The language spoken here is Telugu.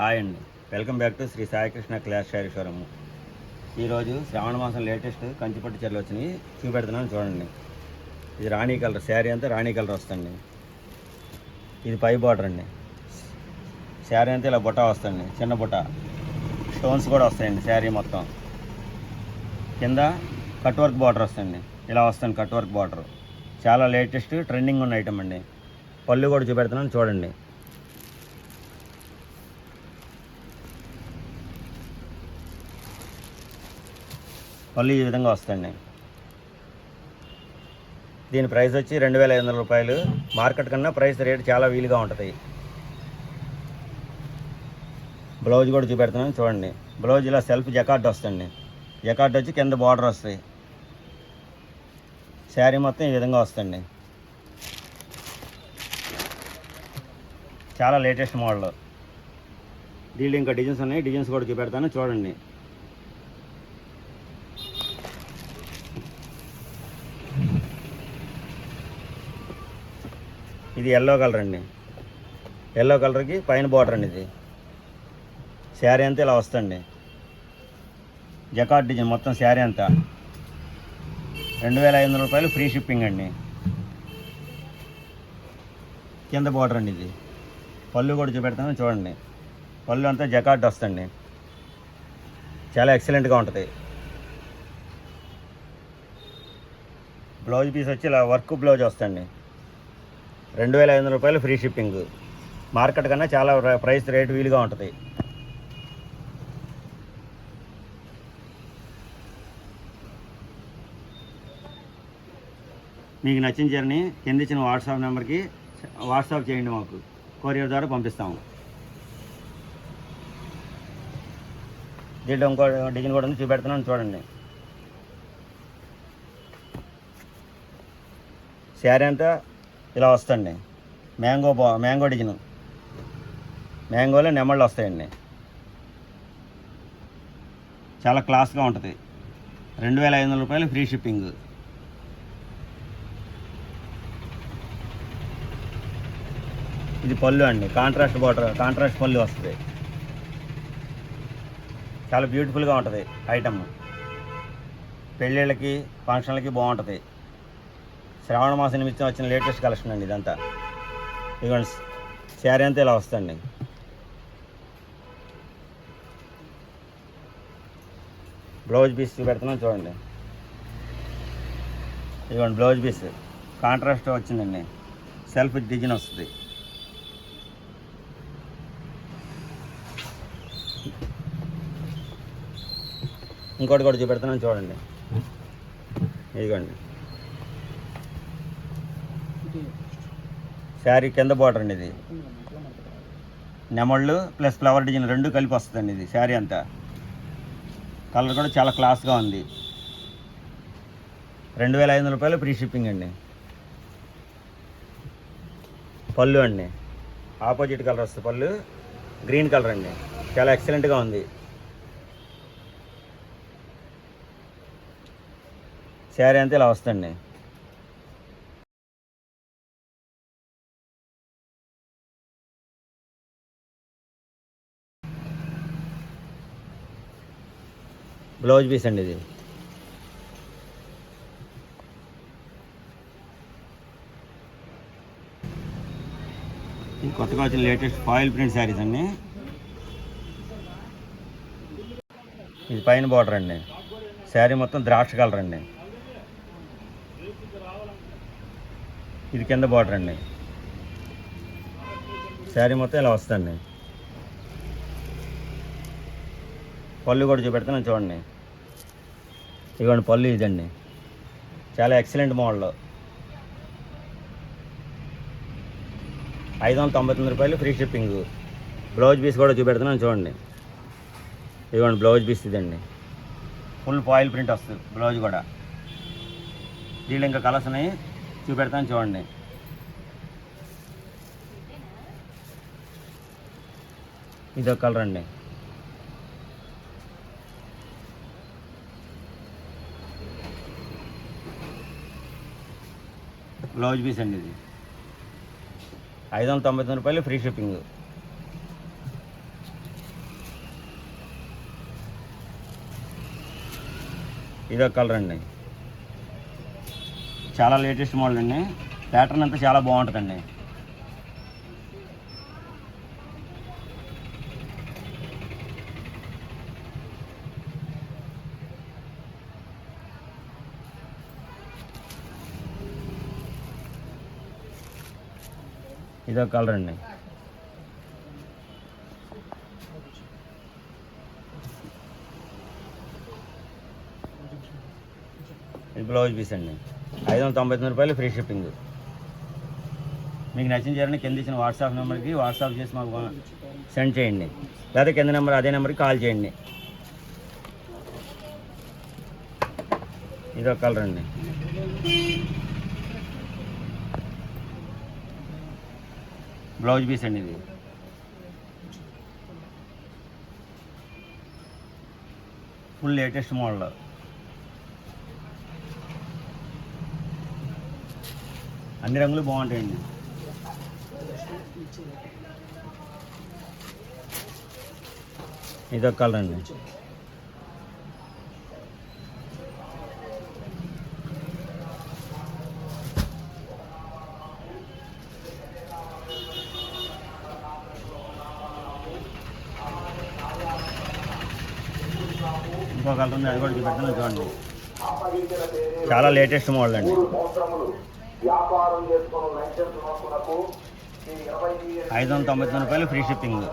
హాయ్ అండి, welcome back to Shri Saikrishna class sari showroom. ఈరోజు శ్రావణ మాసం లేటెస్ట్ కంచిపట్టు చీరలు వచ్చినాయి చూపెడుతున్నాను చూడండి. ఇది రాణి కలర్ శారీ అంతా రాణి కలర్ వస్తుంది. ఇది పై బార్డర్ అండి. శారీ అంతా ఇలా బుట్ట వస్తుంది, చిన్న బుట్ట స్టోన్స్ కూడా వస్తాయండి. శారీ మొత్తం కింద కట్ వర్క్ బార్డర్ వస్తుంది, ఇలా వస్తుంది కట్ వర్క్ బార్డర్. చాలా లేటెస్ట్ ట్రెండింగ్ ఉన్న ఐటమ్ అండి. పళ్ళు కూడా చూపెడుతున్నాను చూడండి. పళ్ళు ఈ విధంగా వస్తుంది. దీని ప్రైస్ వచ్చి 2500 రూపాయలు. మార్కెట్ కన్నా ప్రైస్ రేట్ చాలా వీలుగా ఉంటుంది. బ్లౌజ్ కూడా చూపెడుతున్నాను చూడండి. బ్లౌజ్ ఇలా సెల్ఫ్ జకార్డ్ వస్తుంది. జకార్డ్ వచ్చి కింద బార్డర్ వస్తాయి. శారీ మొత్తం ఈ విధంగా వస్తుంది. చాలా లేటెస్ట్ మోడల్. దీంట్లో ఇంకా డిజైన్స్ ఉన్నాయి, డిజైన్స్ కూడా చూపెడతాను చూడండి. ఇది ఎల్లో కలర్ అండి. ఎల్లో కలర్కి పైన బార్డర్ అండి. ఇది శారీ అంతా ఇలా వస్తుంది. జకార్డ్ డిజైన్ మొత్తం శారీ అంతా 2500 రూపాయలు ఫ్రీ షిప్పింగ్ అండి. కింద బార్డర్ అండి. ఇది పళ్ళు కూడా చూపెడతాను చూడండి. పళ్ళు అంతా జకార్డ్ వస్తుంది. చాలా ఎక్సలెంట్గా ఉంటుంది. బ్లౌజ్ పీస్ వచ్చి ఇలా వర్క్ బ్లౌజ్ వస్తుంది. 2500 రూపాయలు ఫ్రీ షిప్పింగ్. మార్కెట్ కన్నా చాలా ప్రైస్ రేట్ వీలుగా ఉంటుంది. మీకు నచ్చిన చీరని కింద ఇచ్చిన వాట్సాప్ నెంబర్కి వాట్సాప్ చేయండి, మాకు కొరియర్ ద్వారా పంపిస్తాము. దీంట్లో ఇంకో డిజైన్ కూడా చూపెడుతున్నాను చూడండి. శారీ అంతా ఇలా వస్తుంది. మ్యాంగో డిజైన్, మ్యాంగోలో నెమళ్ళు వస్తాయండి. చాలా క్లాస్గా ఉంటుంది. 2500 రూపాయలు ఫ్రీ షిప్పింగ్. ఇది పళ్ళు అండి. కాంట్రాస్ట్ బార్డర్, కాంట్రాస్ట్ పళ్ళు వస్తుంది. చాలా బ్యూటిఫుల్గా ఉంటుంది ఐటమ్. పెళ్ళిళ్ళకి ఫంక్షన్లకి బాగుంటుంది. శ్రావణ మాసం నిమిత్తం వచ్చిన లేటెస్ట్ కలెక్షన్ అండి ఇదంతా. ఇదిగోండి శారీ అంతా ఇలా వస్తుంది. బ్లౌజ్ పీస్ చూపెడుతున్నాం చూడండి. ఇదిగోండి బ్లౌజ్ పీస్ కాంట్రాస్ట్ వచ్చిందండి. సెల్ఫ్ డిజైన్ వస్తుంది. ఇంకోటి కూడా చూపెడుతున్నాను చూడండి. ఇదిగోండి శారీ కింద బార్డర్ అండి. ఇది నెమళ్ళు ప్లస్ ఫ్లవర్ డిజైన్ రెండు కలిపి వస్తుందండి. ఇది శారీ అంతా కలర్ కూడా చాలా క్లాస్గా ఉంది. 2500 రూపాయలు ఫ్రీ షిప్పింగ్ అండి. పళ్ళు అండి ఆపోజిట్ కలర్ వస్తుంది. పళ్ళు గ్రీన్ కలర్ అండి. చాలా ఎక్సలెంట్గా ఉంది. శారీ అంతా ఇలా వస్తుంది. బ్లౌజ్ పీస్ అండి. ఇది కొత్తగా వచ్చిన లేటెస్ట్ ఫాయిల్ ప్రింట్ శారీస్ అండి. ఇది పైన బార్డర్ అండి. శారీ మొత్తం ద్రాక్ష కలర్ అండి. ఇది కింద బార్డర్ అండి. శారీ మొత్తం ఇలా వస్తుంది. పళ్ళు కూడా చూపెడతాను చూడండి. ఇదిగోండి పళ్ళు ఇదండి. చాలా ఎక్సలెంట్ మోడల్. 599 రూపాయలు ఫ్రీ షిప్పింగ్. బ్లౌజ్ పీస్ కూడా చూపెడుతున్నాను చూడండి. ఇదిగోండి బ్లౌజ్ పీస్ ఇదండి. ఫుల్ ఫాయిల్ ప్రింట్ వస్తుంది బ్లౌజ్ కూడా. దీంట్లో ఇంకా కలర్స్ ఉన్నాయి, చూపెడతాను చూడండి. ఇదొక కలర్ అండి. బ్లౌజ్ పీస్ అండి. ఇది 599 రూపాయలు ఫ్రీ షిప్పింగ్. ఇదొక కలర్ అండి, చాలా లేటెస్ట్ మోడల్ అండి. ప్యాటర్న్ అంతా చాలా బాగుంటుందండి. ఇదొక కలర్ అండి. ఇది బ్లౌజ్ పీస్ అండి. 599 రూపాయలు, ఫ్రీ షిప్పింగ్. మీకు నచ్చిన చీరని కింద ఇచ్చిన వాట్సాప్ నెంబర్కి వాట్సాప్ చేసి మాకు సెండ్ చేయండి, లేదా కింద నెంబర్ అదే నెంబర్కి కాల్ చేయండి. ఇదొక కలర్ అండి. బ్లౌజ్ పీస్ అండి. ఇది ఫుల్ లేటెస్ట్ మోడల్. అన్ని రంగులు బాగుంటాయండి. ఇదొక కలర్ అండి. ఇంకో కలర్ ఉంది, అది కూడా చూపెడతాను చూడండి. చాలా లేటెస్ట్ మోడల్ అండి. 599 రూపాయలు, ఫ్రీ షిప్పింగ్.